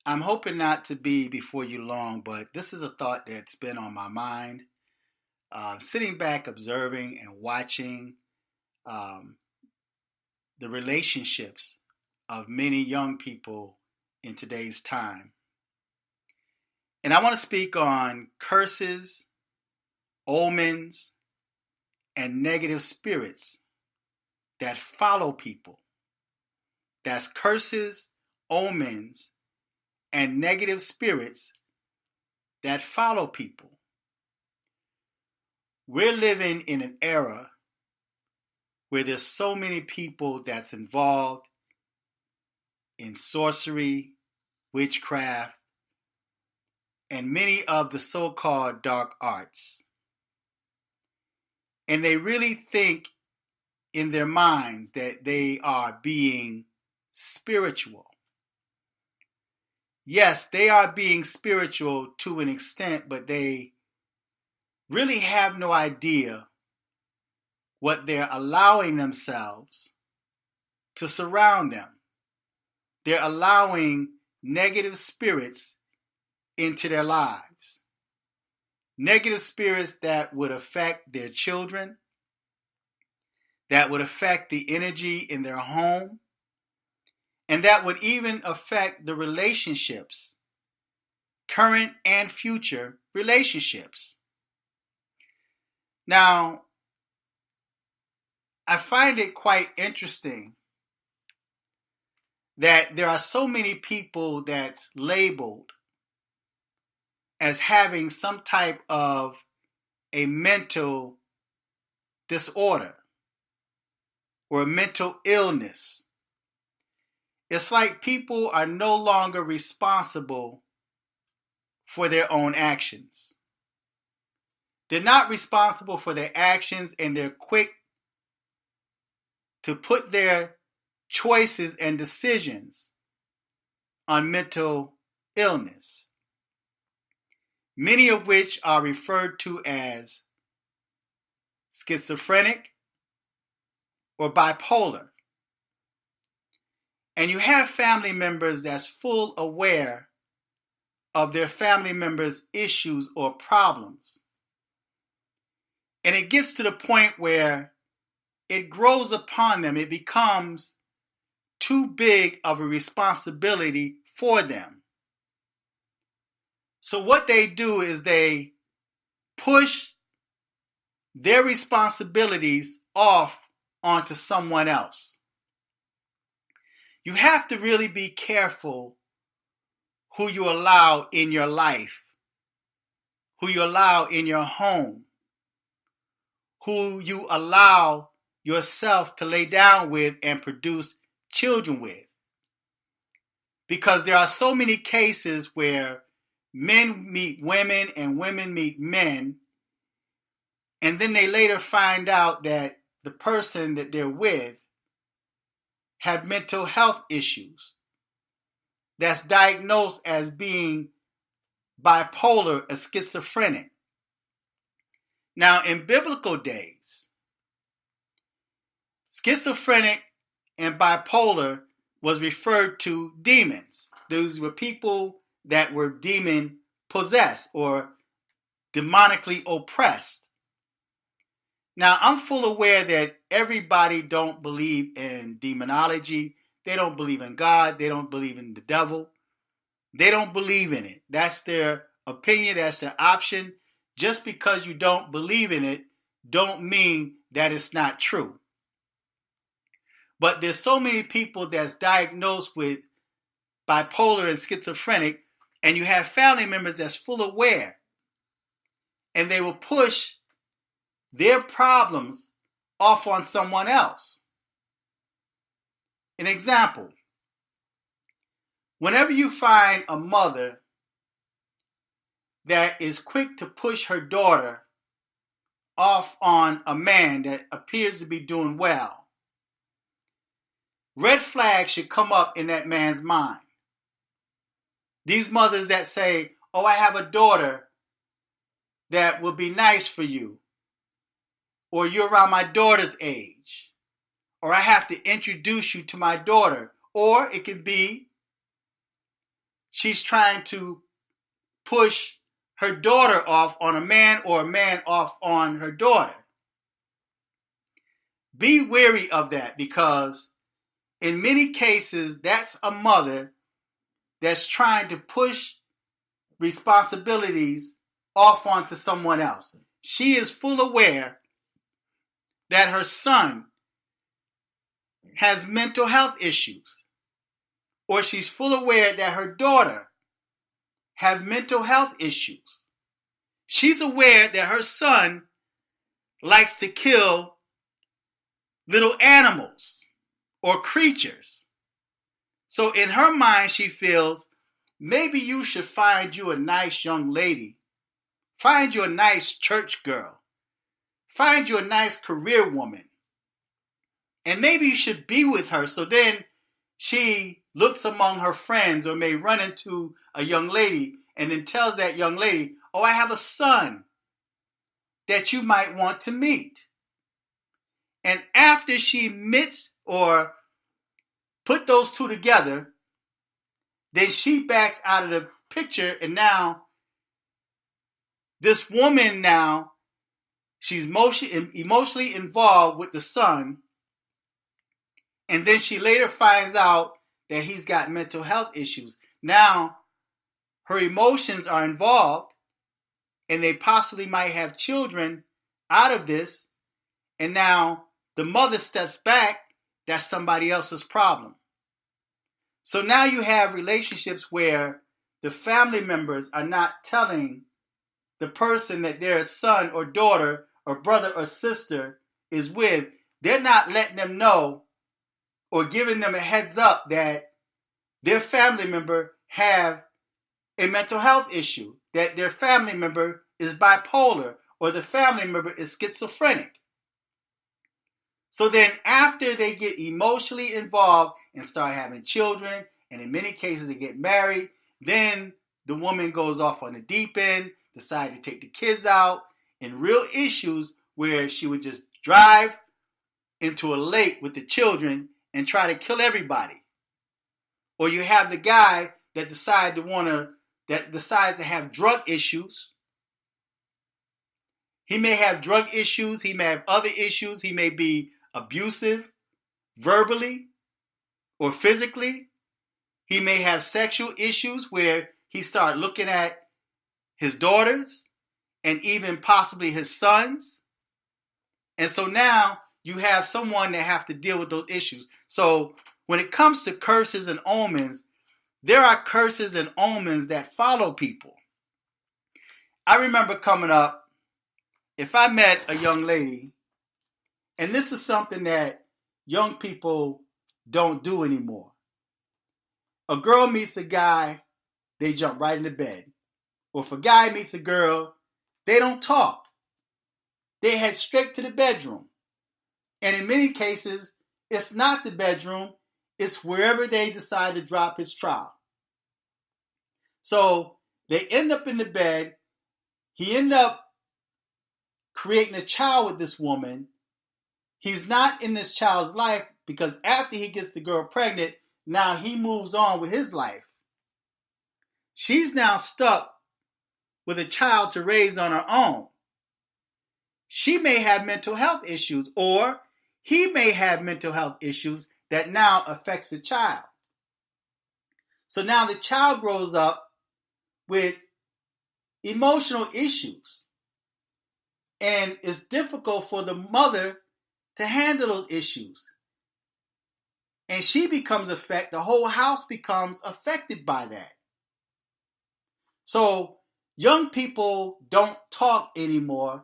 I'm hoping not to be before you long, but this is a thought that's been on my mind. Sitting back, observing, and watching um, the relationships of many young people in today's time. And I want to speak on curses, omens, and negative spirits that follow people. That's curses, omens, and negative spirits that follow people. We're living in an era where there's so many people that's involved in sorcery, witchcraft, and many of the so-called dark arts. And they really think in their minds that they are being spiritual. Yes, they are being spiritual to an extent, but they really have no idea what they're allowing themselves to surround them. They're allowing negative spirits into their lives. Negative spirits that would affect their children, that would affect the energy in their home, and that would even affect the relationships, current and future relationships. Now, I find it quite interesting that there are so many people that's labeled as having some type of a mental disorder or a mental illness. It's like people are no longer responsible for their own actions. They're not responsible for their actions, and they're quick to put their choices and decisions on mental illness, many of which are referred to as schizophrenic or bipolar. And you have family members that's full aware of their family members' issues or problems. And it gets to the point where it grows upon them. It becomes too big of a responsibility for them. So what they do is they push their responsibilities off onto someone else. You have to really be careful who you allow in your life, who you allow in your home, who you allow yourself to lay down with and produce children with. Because there are so many cases where men meet women and women meet men, and then they later find out that the person that they're with have mental health issues that's diagnosed as being bipolar or schizophrenic. Now, in biblical days, schizophrenic and bipolar was referred to demons. Those were people that were demon possessed or demonically oppressed. Now, I'm full aware that everybody don't believe in demonology. They don't believe in God. They don't believe in the devil. They don't believe in it. That's their opinion. That's their option. Just because you don't believe in it, don't mean that it's not true. But there's so many people that's diagnosed with bipolar and schizophrenic, and you have family members that's full aware, and they will push their problems off on someone else. An example, whenever you find a mother that is quick to push her daughter off on a man that appears to be doing well, red flags should come up in that man's mind. These mothers that say, oh, I have a daughter that will be nice for you, or you're around my daughter's age, or I have to introduce you to my daughter, or it could be she's trying to push her daughter off on a man or a man off on her daughter. Be wary of that, because in many cases, that's a mother that's trying to push responsibilities off onto someone else. She is full aware that her son has mental health issues, or she's full aware that her daughter have mental health issues. She's aware that her son likes to kill little animals or creatures. So in her mind, she feels, maybe you should find you a nice young lady. Find you a nice church girl. Find you a nice career woman. And maybe you should be with her. So then she looks among her friends, or may run into a young lady and then tells that young lady, oh, I have a son that you might want to meet. And after she admits or put those two together, then she backs out of the picture, and now this woman, she's emotionally involved with the son, and then she later finds out that he's got mental health issues. Now her emotions are involved, and they possibly might have children out of this, and now the mother steps back. That's somebody else's problem. So now you have relationships where the family members are not telling the person that their son or daughter or brother or sister is with. They're not letting them know or giving them a heads up that their family member have a mental health issue, that their family member is bipolar, or the family member is schizophrenic. So then after they get emotionally involved and start having children, and in many cases they get married, then the woman goes off on the deep end, decide to take the kids out, and real issues where she would just drive into a lake with the children and try to kill everybody. Or you have the guy that decides to have drug issues. He may have drug issues, he may have other issues, he may be abusive verbally or physically. He may have sexual issues where he starts looking at his daughters and even possibly his sons. And so now you have someone that have to deal with those issues. So when it comes to curses and omens, there are curses and omens that follow people. I remember coming up, if I met a young lady, and this is something that young people don't do anymore. A girl meets a guy, they jump right into bed. Or if a guy meets a girl, they don't talk. They head straight to the bedroom. And in many cases, it's not the bedroom, it's wherever they decide to drop his trowel. So they end up in the bed. He ended up creating a child with this woman. He's not in this child's life because after he gets the girl pregnant, now he moves on with his life. She's now stuck with a child to raise on her own. She may have mental health issues, or he may have mental health issues that now affects the child. So now the child grows up with emotional issues, and it's difficult for the mother to handle those issues. And she becomes affected, the whole house becomes affected by that. So young people don't talk anymore.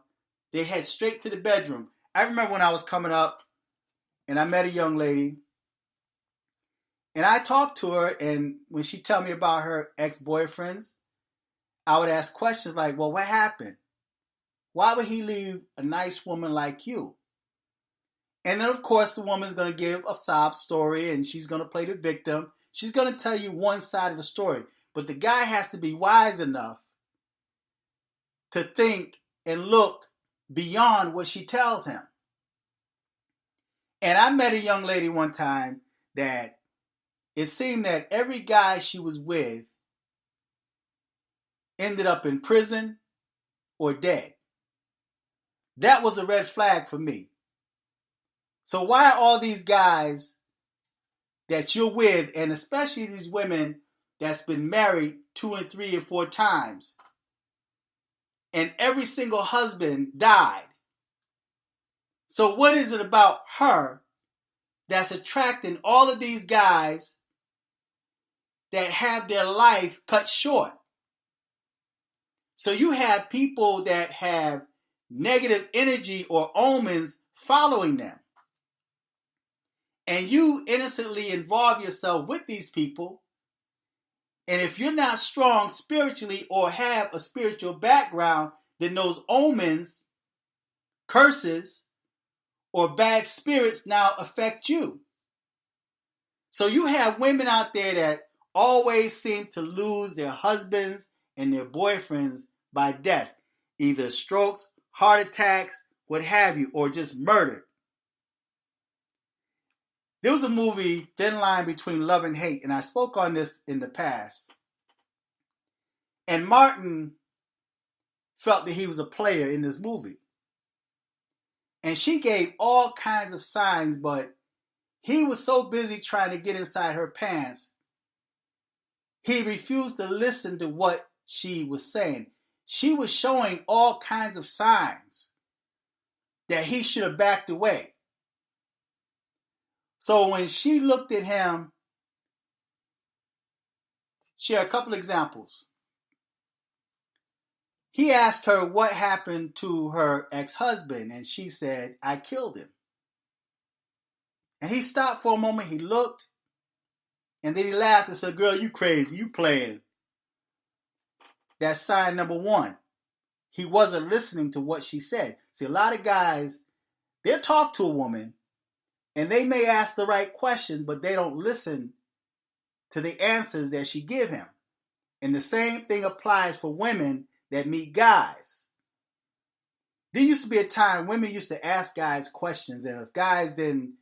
They head straight to the bedroom. I remember when I was coming up and I met a young lady, and I talked to her, and when she told me about her ex-boyfriends, I would ask questions like, well, what happened? Why would he leave a nice woman like you? And then, of course, the woman's going to give a sob story, and she's going to play the victim. She's going to tell you one side of the story. But the guy has to be wise enough to think and look beyond what she tells him. And I met a young lady one time that it seemed that every guy she was with ended up in prison or dead. That was a red flag for me. So why are all these guys that you're with, and especially these women that's been married 2 and 3 and 4 times, and every single husband died? So what is it about her that's attracting all of these guys that have their life cut short? So you have people that have negative energy or omens following them. And you innocently involve yourself with these people. And if you're not strong spiritually or have a spiritual background, then those omens, curses, or bad spirits now affect you. So you have women out there that always seem to lose their husbands and their boyfriends by death, either strokes, heart attacks, what have you, or just murdered. There was a movie, Thin Line Between Love and Hate, and I spoke on this in the past. And Martin felt that he was a player in this movie. And she gave all kinds of signs, but he was so busy trying to get inside her pants, he refused to listen to what she was saying. She was showing all kinds of signs that he should have backed away. So when she looked at him, she had a couple examples. He asked her what happened to her ex-husband, and she said, "I killed him." And he stopped for a moment, he looked, and then he laughed and said, "Girl, you crazy, you playing." That's sign number one. He wasn't listening to what she said. See, a lot of guys, they'll talk to a woman, and they may ask the right question, but they don't listen to the answers that she give him. And the same thing applies for women that meet guys. There used to be a time women used to ask guys questions, and if guys didn't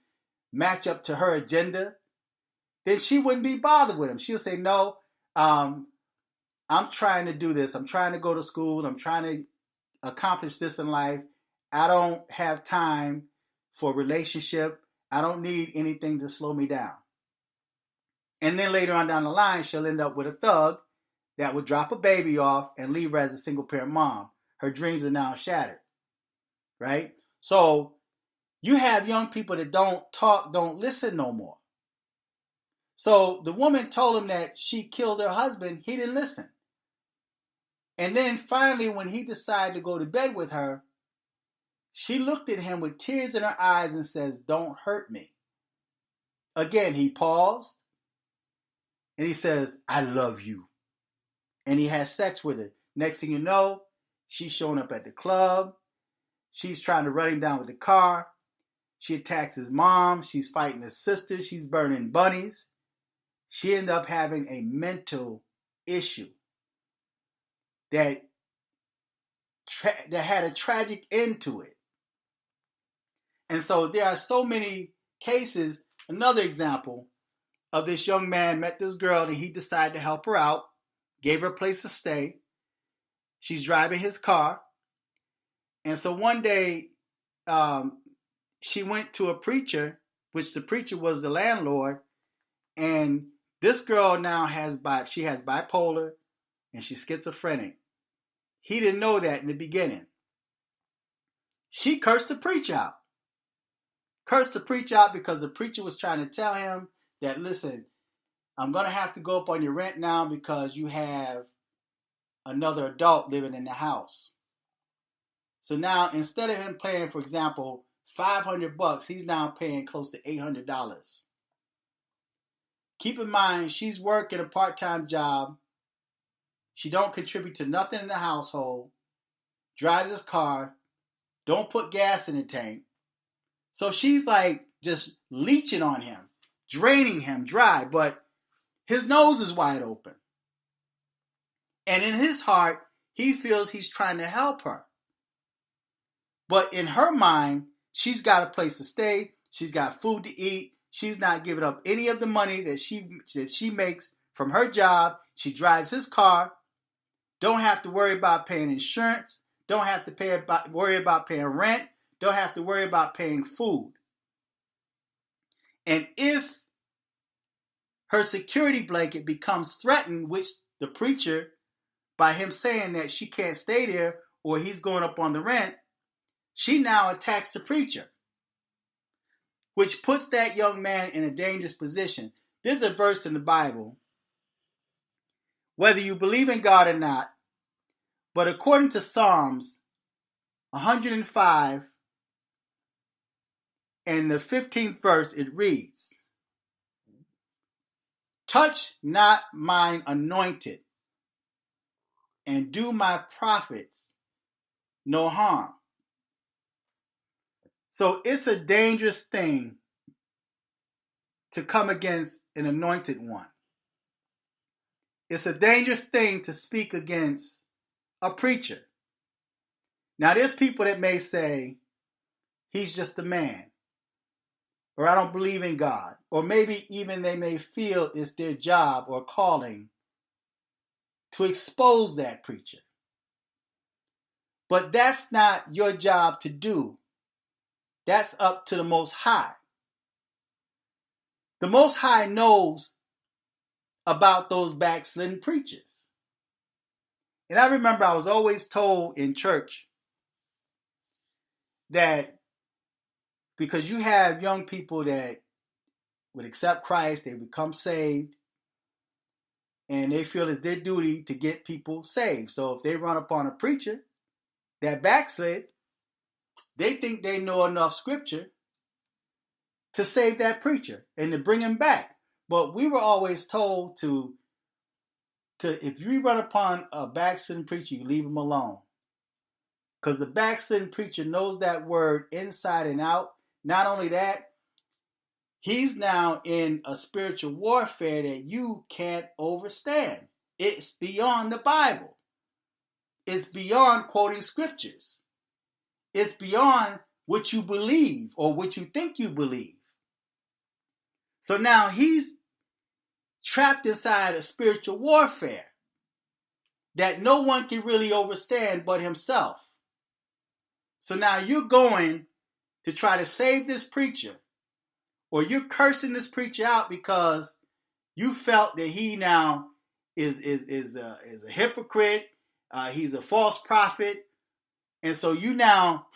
match up to her agenda, then she wouldn't be bothered with them. She'll say, "No, I'm trying to do this. I'm trying to go to school. I'm trying to accomplish this in life. I don't have time for a relationship. I don't need anything to slow me down." And then later on down the line, she'll end up with a thug that would drop a baby off and leave her as a single parent mom. Her dreams are now shattered, right? So you have young people that don't talk, don't listen no more. So the woman told him that she killed her husband. He didn't listen. And then finally, when he decided to go to bed with her, she looked at him with tears in her eyes and says, "Don't hurt me." Again, he paused and he says, "I love you." And he has sex with her. Next thing you know, she's showing up at the club. She's trying to run him down with the car. She attacks his mom. She's fighting his sister. She's burning bunnies. She ended up having a mental issue that had a tragic end to it. And so there are so many cases. Another example of this young man met this girl and he decided to help her out, gave her a place to stay. She's driving his car. And so one day she went to a preacher, which the preacher was the landlord. And this girl now has bipolar and she's schizophrenic. He didn't know that in the beginning. She cursed the preacher out. Cursed the preacher out because the preacher was trying to tell him that, "Listen, I'm going to have to go up on your rent now because you have another adult living in the house." So now instead of him paying, for example, $500, he's now paying close to $800. Keep in mind, she's working a part-time job. She don't contribute to nothing in the household. Drives his car. Don't put gas in the tank. So she's like just leeching on him, draining him dry, but his nose is wide open. And in his heart, he feels he's trying to help her. But in her mind, she's got a place to stay. She's got food to eat. She's not giving up any of the money that she makes from her job. She drives his car. Don't have to worry about paying insurance. Don't have to worry about paying rent. Don't have to worry about paying food. And if her security blanket becomes threatened, which the preacher, by him saying that she can't stay there or he's going up on the rent, she now attacks the preacher, which puts that young man in a dangerous position. There's a verse in the Bible, whether you believe in God or not, but according to Psalms 105 and the 15th verse, it reads, touch not mine anointed, and do my prophets no harm. So it's a dangerous thing to come against an anointed one. It's a dangerous thing to speak against a preacher. Now, there's people that may say, he's just a man, or I don't believe in God, or maybe even they may feel it's their job or calling to expose that preacher. But that's not your job to do. That's up to the Most High. The Most High knows about those backslidden preachers. And I remember I was always told in church that because you have young people that would accept Christ, they become saved, and they feel it's their duty to get people saved. So if they run upon a preacher that backslid, they think they know enough scripture to save that preacher and to bring him back. But we were always told to if you run upon a backslidden preacher, you leave him alone. Because the backslidden preacher knows that word inside and out. Not only that, he's now in a spiritual warfare that you can't overstand. It's beyond the Bible. It's beyond quoting scriptures. It's beyond what you believe or what you think you believe. So now he's trapped inside a spiritual warfare that no one can really understand but himself. So now you're going to try to save this preacher, or you're cursing this preacher out because you felt that he now is a hypocrite, he's a false prophet, and so you now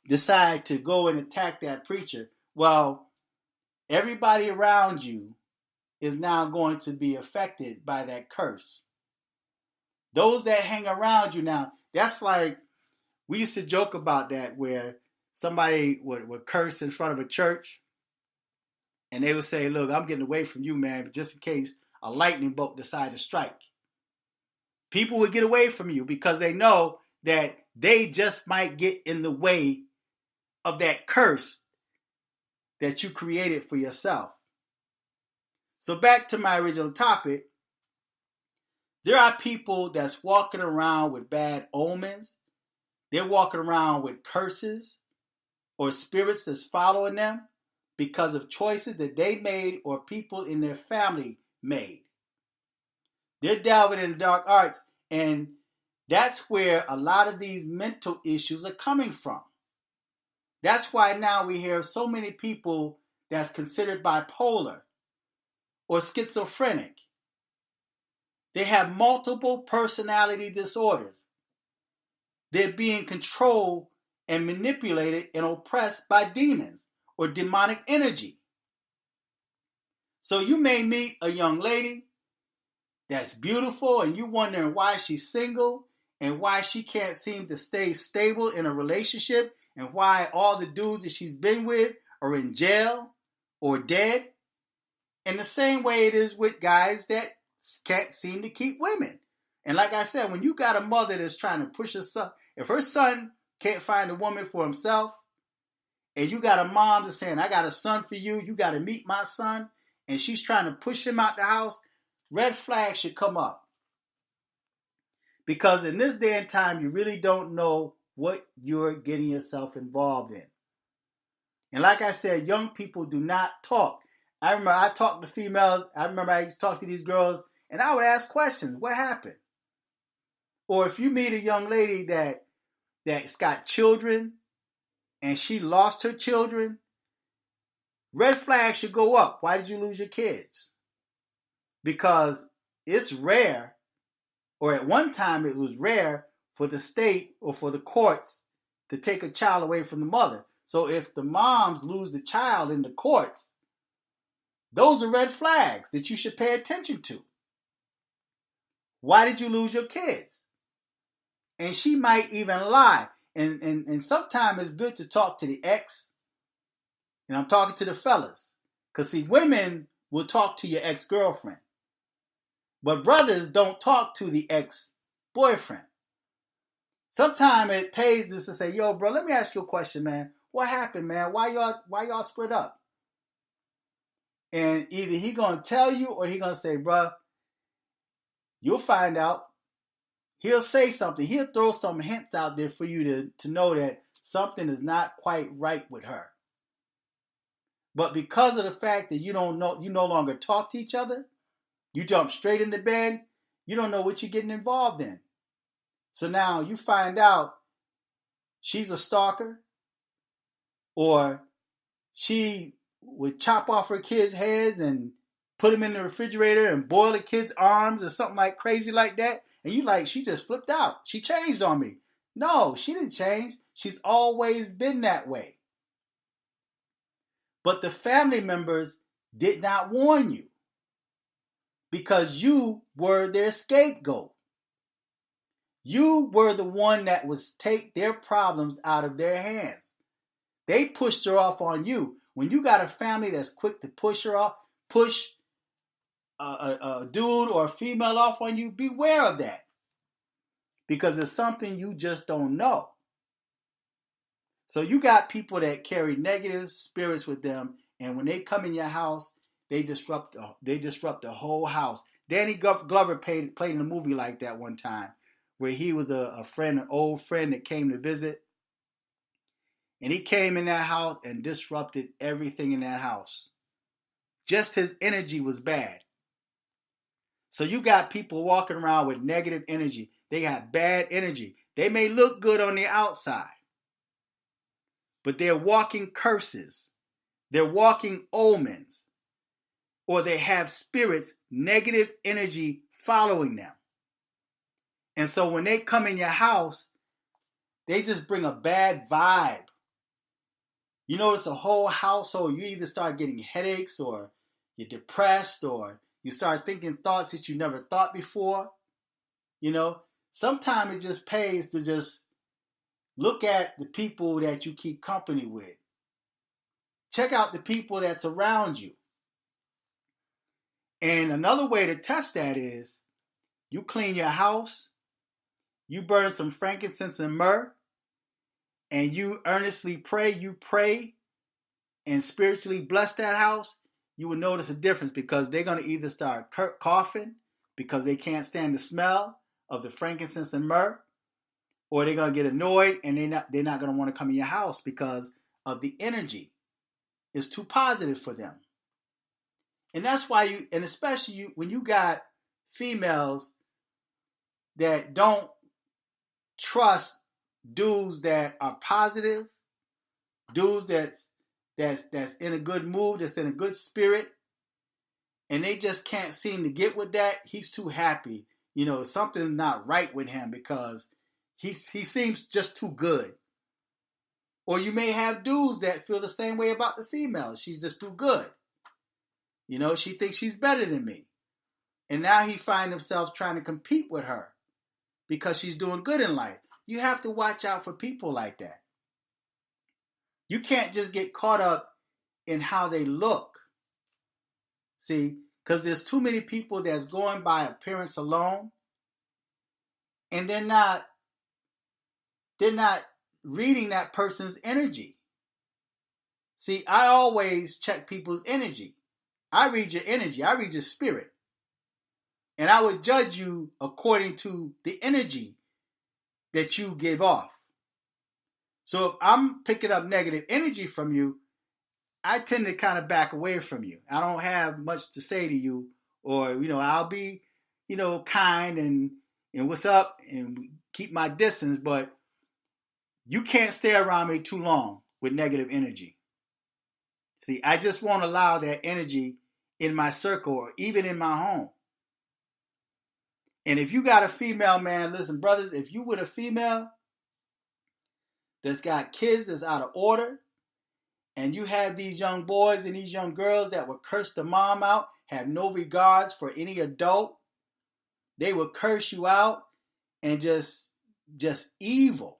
decide to go and attack that preacher. Well, everybody around you is now going to be affected by that curse. Those that hang around you now, that's like, we used to joke about that where somebody would curse in front of a church and they would say, look, I'm getting away from you, man, just in case a lightning bolt decide to strike. People would get away from you because they know that they just might get in the way of that curse that you created for yourself. So back to my original topic, there are people that's walking around with bad omens. They're walking around with curses or spirits that's following them because of choices that they made or people in their family made. They're delving into dark arts, and that's where a lot of these mental issues are coming from. That's why now we hear so many people that's considered bipolar or schizophrenic. They have multiple personality disorders. They're being controlled and manipulated and oppressed by demons or demonic energy. So you may meet a young lady that's beautiful and you're wondering why she's single and why she can't seem to stay stable in a relationship and why all the dudes that she's been with are in jail or dead. In the same way it is with guys that can't seem to keep women. And like I said, when you got a mother that's trying to push her son, if her son can't find a woman for himself, and you got a mom that's saying, I got a son for you, you got to meet my son, and she's trying to push him out the house, red flags should come up. Because in this day and time, you really don't know what you're getting yourself involved in. And like I said, young people do not talk. I remember I talked to females, I used to talk to these girls, and I would ask questions. What happened? Or if you meet a young lady that's got children and she lost her children, red flags should go up. Why did you lose your kids? Because it's rare, or at one time it was rare for the state or for the courts to take a child away from the mother. So if the moms lose the child in the courts, those are red flags that you should pay attention to. Why did you lose your kids? And she might even lie. And sometimes it's good to talk to the ex. And I'm talking to the fellas. Because see, women will talk to your ex-girlfriend. But brothers don't talk to the ex-boyfriend. Sometimes it pays just to say, yo, bro, let me ask you a question, man. What happened, man? Why y'all split up? And either he gonna tell you or he gonna say, bro, you'll find out. He'll say something. He'll throw some hints out there for you to know that something is not quite right with her. But because of the fact that you no longer talk to each other, you jump straight into bed, you don't know what you're getting involved in. So now you find out she's a stalker, or she would chop off her kids' heads and put them in the refrigerator and boil the kids' arms or something like crazy like that. And you like, she just flipped out. She changed on me. No, she didn't change. She's always been that way. But the family members did not warn you because you were their scapegoat. You were the one that was take their problems out of their hands. They pushed her off on you. When you got a family that's quick to push her off, push a dude or a female off on you, beware of that. Because it's something you just don't know. So you got people that carry negative spirits with them, and when they come in your house, they disrupt the whole house. Danny Glover played in a movie like that one time, where he was a friend, an old friend that came to visit. And he came in that house and disrupted everything in that house. Just his energy was bad. So you got people walking around with negative energy. They got bad energy. They may look good on the outside, but they're walking curses. They're walking omens. Or they have spirits, negative energy following them. And so when they come in your house, they just bring a bad vibe. You notice the whole household, you either start getting headaches, or you're depressed, or you start thinking thoughts that you never thought before. You know, sometimes it just pays to just look at the people that you keep company with. Check out the people that's around you. And another way to test that is you clean your house, you burn some frankincense and myrrh, and you earnestly pray, and spiritually bless that house, you will notice a difference, because they're going to either start coughing because they can't stand the smell of the frankincense and myrrh, or they're going to get annoyed and they're not going to want to come in your house because of the energy. It's too positive for them. And that's why especially when you got females that don't trust dudes that are positive, dudes that's in a good mood, that's in a good spirit, and they just can't seem to get with that. He's too happy. You know, something's not right with him because he seems just too good. Or you may have dudes that feel the same way about the female. She's just too good. You know, she thinks she's better than me. And now he finds himself trying to compete with her because she's doing good in life. You have to watch out for people like that. You can't just get caught up in how they look. See, because there's too many people that's going by appearance alone, and they're not reading that person's energy. See, I always check people's energy. I read your energy. I read your spirit. And I would judge you according to the energy that you give off. So if I'm picking up negative energy from you, I tend to kind of back away from you. I don't have much to say to you, or, I'll be, kind and, and what's up and keep my distance, but you can't stay around me too long with negative energy. See, I just won't allow that energy in my circle or even in my home. And if you got a female, man, listen, brothers, if you with a female that's got kids that's out of order, and you have these young boys and these young girls that will curse the mom out, have no regards for any adult, they will curse you out and just evil.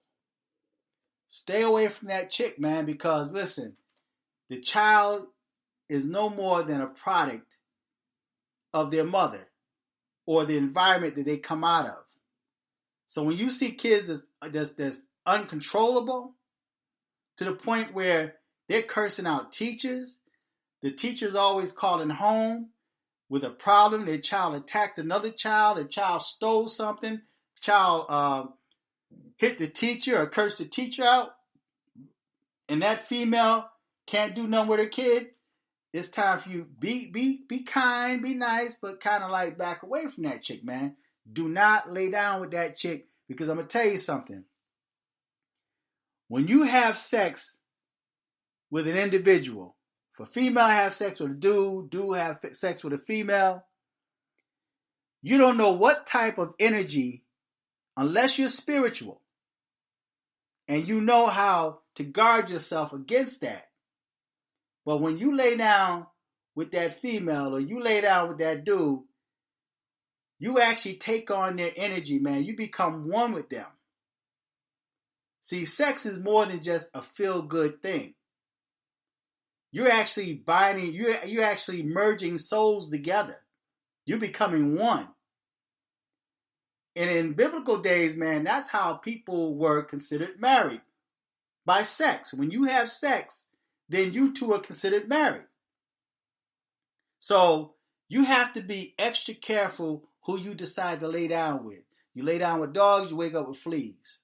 Stay away from that chick, man, because listen, the child is no more than a product of their mother or the environment that they come out of. So when you see kids that's uncontrollable to the point where they're cursing out teachers, the teacher's always calling home with a problem, their child attacked another child, the child stole something, child hit the teacher or cursed the teacher out, and that female can't do nothing with her kid, it's time for you be kind, be nice, but kind of like back away from that chick, man. Do not lay down with that chick, because I'm gonna tell you something. When you have sex with an individual, if a female have sex with a dude have sex with a female, you don't know what type of energy, unless you're spiritual, and you know how to guard yourself against that. But when you lay down with that female or you lay down with that dude, you actually take on their energy, man. You become one with them. See, sex is more than just a feel-good thing. You're actually binding, you're actually merging souls together. You're becoming one. And in biblical days, man, that's how people were considered married, by sex. When you have sex, then you two are considered married. So you have to be extra careful who you decide to lay down with. You lay down with dogs, you wake up with fleas.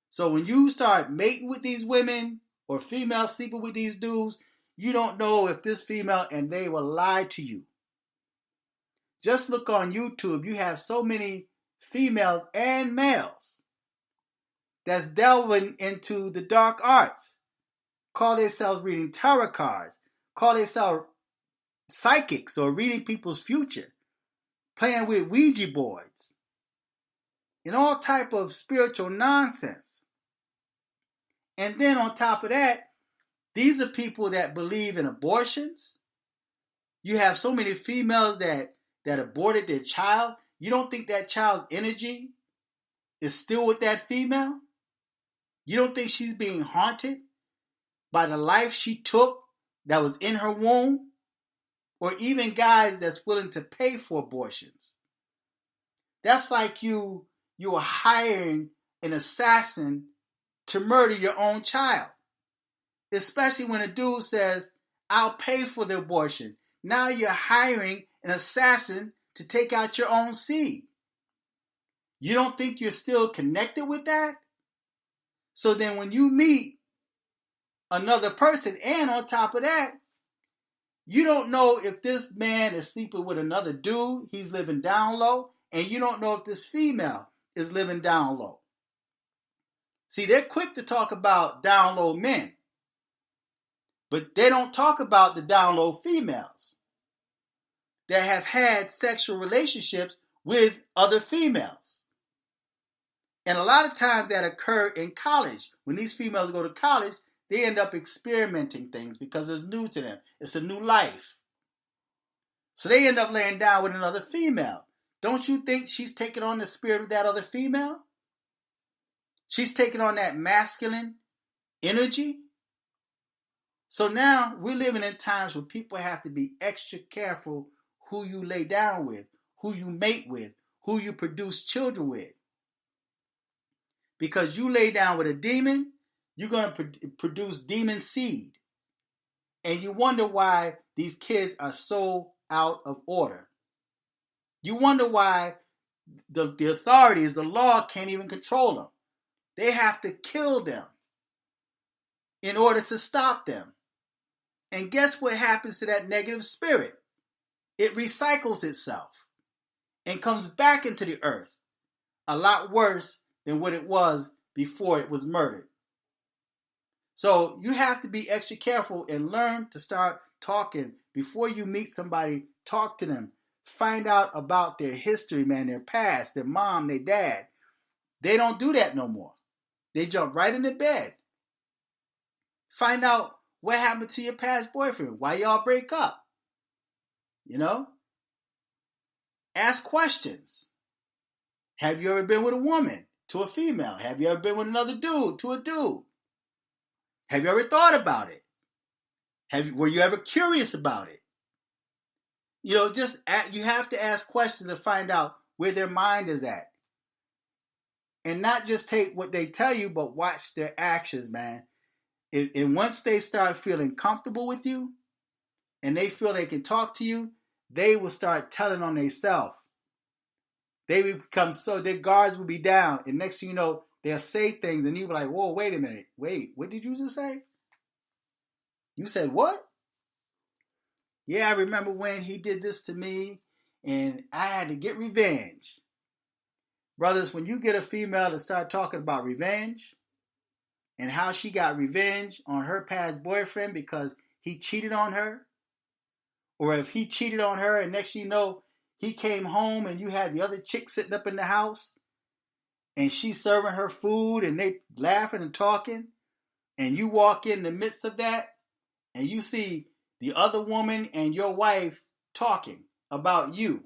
So when you start mating with these women or females sleeping with these dudes, you don't know if this female, and they will lie to you. Just look on YouTube. You have so many females and males that's delving into the dark arts. Call themselves reading tarot cards. Call themselves psychics or reading people's future. Playing with Ouija boards. And all type of spiritual nonsense. And then on top of that, these are people that believe in abortions. You have so many females that aborted their child. You don't think that child's energy is still with that female? You don't think she's being haunted by the life she took that was in her womb? Or even guys that's willing to pay for abortions. That's like you are hiring an assassin to murder your own child. Especially when a dude says, I'll pay for the abortion. Now you're hiring an assassin to take out your own seed. You don't think you're still connected with that? So then when you meet another person, and on top of that, you don't know if this man is sleeping with another dude, he's living down low, and you don't know if this female is living down low. See, they're quick to talk about down low men, but they don't talk about the down low females that have had sexual relationships with other females. And a lot of times that occur in college. When these females go to college, they end up experimenting things because it's new to them. It's a new life. So they end up laying down with another female. Don't you think she's taking on the spirit of that other female? She's taking on that masculine energy. So now we're living in times where people have to be extra careful who you lay down with, who you mate with, who you produce children with. Because you lay down with a demon, you're going to produce demon seed. And you wonder why these kids are so out of order. You wonder why the authorities, the law, can't even control them. They have to kill them in order to stop them. And guess what happens to that negative spirit? It recycles itself. and comes back into the earth a lot worse than what it was before it was murdered. So you have to be extra careful and learn to start talking before you meet somebody. Talk to them. Find out about their history, man, their past, their mom, their dad. They don't do that no more. They jump right into bed. Find out what happened to your past boyfriend. Why y'all break up? You know? Ask questions. Have you ever been with a woman to a female? Have you ever been with another dude to a dude? Have you ever thought about it? Were you ever curious about it? You know, you have to ask questions to find out where their mind is at. And not just take what they tell you, but watch their actions, man. And once they start feeling comfortable with you and they feel they can talk to you, they will start telling on themselves. They will become their guards will be down. And next thing you know, they'll say things and you'll be like, whoa, wait a minute. Wait, what did you just say? You said what? Yeah, I remember when he did this to me and I had to get revenge. Brothers, when you get a female to start talking about revenge and how she got revenge on her past boyfriend because he cheated on her, or if he cheated on her and next thing you know, he came home and you had the other chick sitting up in the house and she's serving her food and they laughing and talking, and you walk in the midst of that and you see the other woman and your wife talking about you,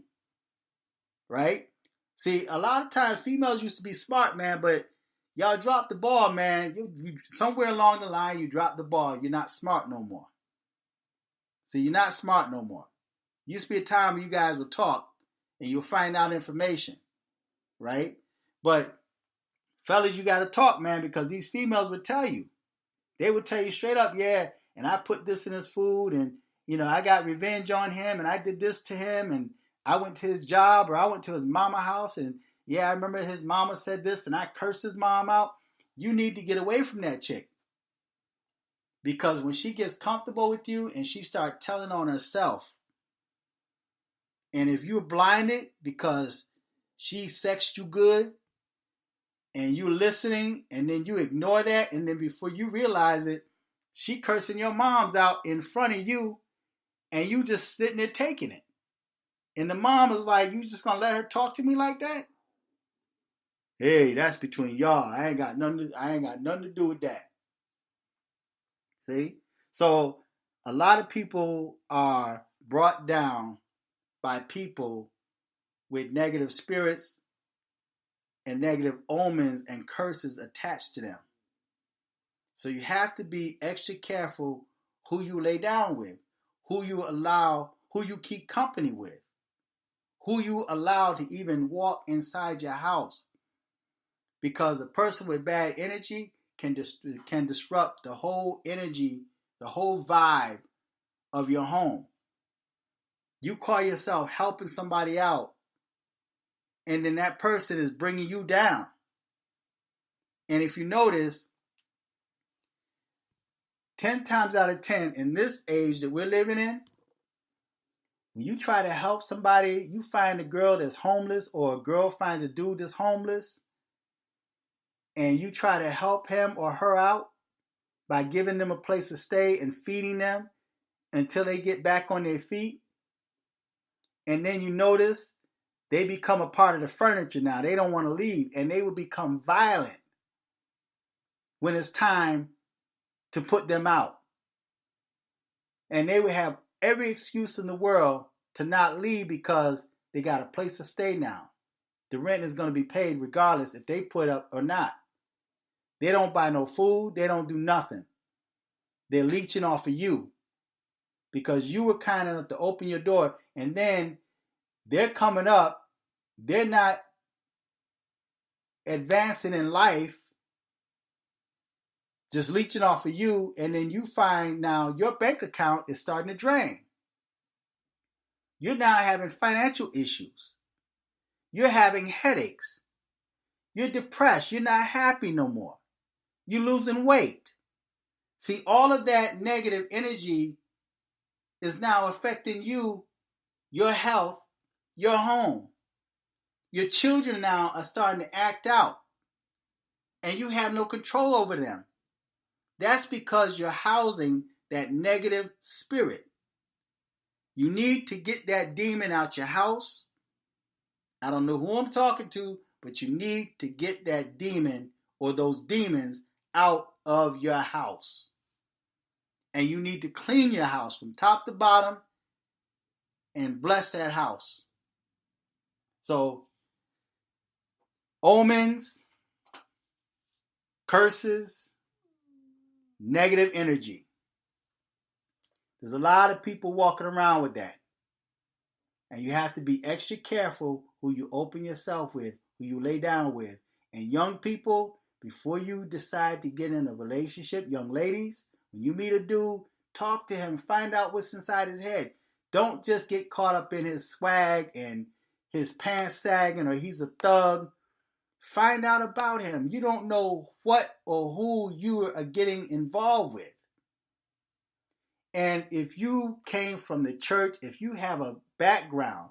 right? See, a lot of times females used to be smart, man, but y'all dropped the ball, man. You somewhere along the line, you dropped the ball. You're not smart no more. See, you're not smart no more. Used to be a time when you guys would talk and you'll find out information, right? But fellas, you got to talk, man, because these females would tell you. They would tell you straight up, yeah, and I put this in his food and, you know, I got revenge on him and I did this to him and I went to his job or I went to his mama house and, yeah, I remember his mama said this and I cursed his mom out. You need to get away from that chick. Because when she gets comfortable with you and she starts telling on herself, and if you're blinded because she sexed you good and you're listening and then you ignore that and then before you realize it, she cursing your moms out in front of you and you just sitting there taking it. And the mom is like, you just gonna let her talk to me like that? Hey, that's between y'all. I ain't got nothing to do with that. See? So a lot of people are brought down by people with negative spirits and negative omens and curses attached to them. So you have to be extra careful who you lay down with, who you keep company with, who you allow to even walk inside your house. Because a person with bad energy can disrupt the whole energy, the whole vibe of your home. You call yourself helping somebody out, and then that person is bringing you down. And if you notice, 10 times out of 10 in this age that we're living in, when you try to help somebody, you find a girl that's homeless or a girl finds a dude that's homeless, and you try to help him or her out by giving them a place to stay and feeding them until they get back on their feet. And then you notice they become a part of the furniture now. They don't want to leave, and they will become violent when it's time to put them out. And they will have every excuse in the world to not leave because they got a place to stay now. The rent is going to be paid regardless if they put up or not. They don't buy no food. They don't do nothing. They're leeching off of you because you were kind enough to open your door, and then they're coming up. They're not advancing in life, just leeching off of you, and then you find now your bank account is starting to drain. You're now having financial issues. You're having headaches. You're depressed. You're not happy no more. You're losing weight. See, all of that negative energy is now affecting you, your health, your home. Your children now are starting to act out, and you have no control over them. That's because you're housing that negative spirit. You need to get that demon out your house. I don't know who I'm talking to, but you need to get that demon or those demons out of your house. And you need to clean your house from top to bottom and bless that house. So, omens, curses, negative energy. There's a lot of people walking around with that. And you have to be extra careful who you open yourself with, who you lay down with. And young people, before you decide to get in a relationship, young ladies, when you meet a dude, talk to him, find out what's inside his head. Don't just get caught up in his swag and his pants sagging or he's a thug. Find out about him. You don't know what or who you are getting involved with. And if you came from the church, if you have a background,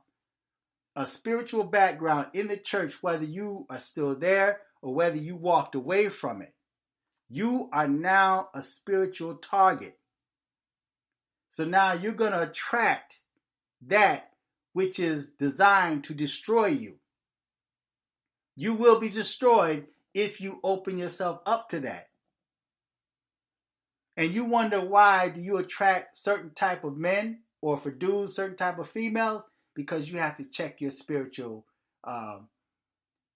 a spiritual background in the church, whether you are still there or whether you walked away from it, you are now a spiritual target. So now you're going to attract that which is designed to destroy you. You will be destroyed if you open yourself up to that. And you wonder why do you attract certain type of men, or for dudes, certain type of females? Because you have to check your spiritual,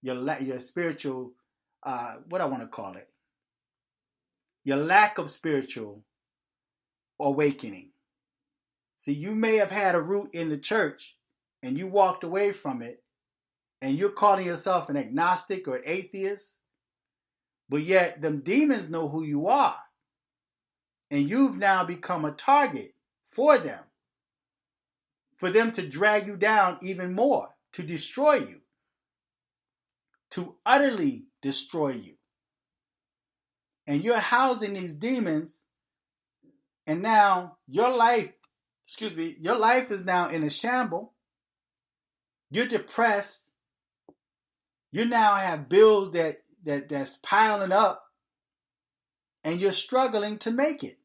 your spiritual, what I want to call it, your lack of spiritual awakening. See, you may have had a root in the church and you walked away from it, and you're calling yourself an agnostic or atheist, but yet them demons know who you are. And you've now become a target for them to drag you down even more, to destroy you, to utterly destroy you. And you're housing these demons, and now your life is now in a shamble. You're depressed. You now have bills that's piling up, and you're struggling to make it.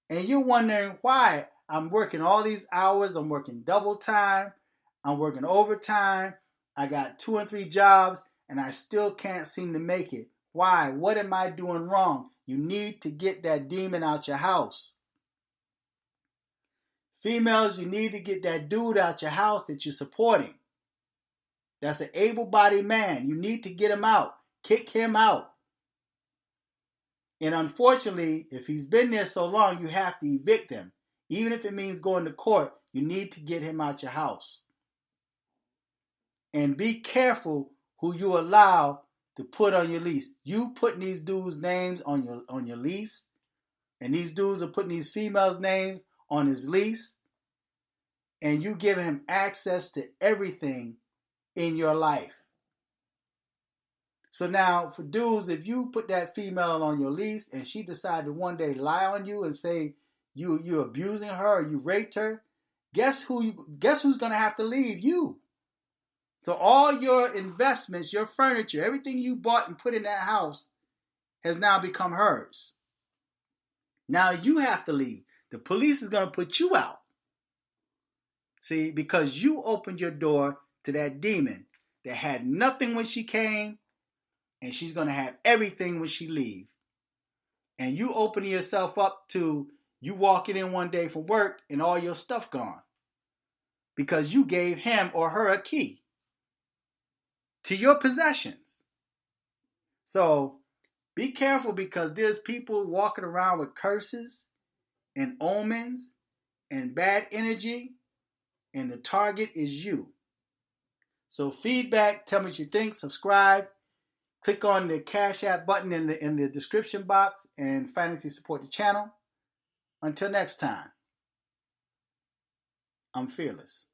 And you're wondering why I'm working all these hours. I'm working double time. I'm working overtime. I got 2 and 3 jobs, and I still can't seem to make it. Why? What am I doing wrong? You need to get that demon out your house. Females, you need to get that dude out your house that you're supporting. That's an able-bodied man. You need to get him out. Kick him out. And unfortunately, if he's been there so long, you have to evict him. Even if it means going to court, you need to get him out your house. And be careful who you allow to put on your lease. You putting these dudes' names on your lease, and these dudes are putting these females' names on his lease, and you give him access to everything in your life. So now, for dudes, if you put that female on your lease and she decided to one day lie on you and say you're abusing her or you raped her, guess who's going to have to leave? You. So all your investments, your furniture, everything you bought and put in that house has now become hers. Now you have to leave. The police is going to put you out. See, because you opened your door to that demon that had nothing when she came, and she's going to have everything when she leaves. And you opening yourself up to you walking in one day from work and all your stuff gone. Because you gave him or her a key to your possessions. So be careful, because there's people walking around with curses and omens and bad energy, and the target is you. So feedback, tell me what you think, subscribe. Click on the Cash App button in the description box and financially support the channel. Until next time, I'm fearless.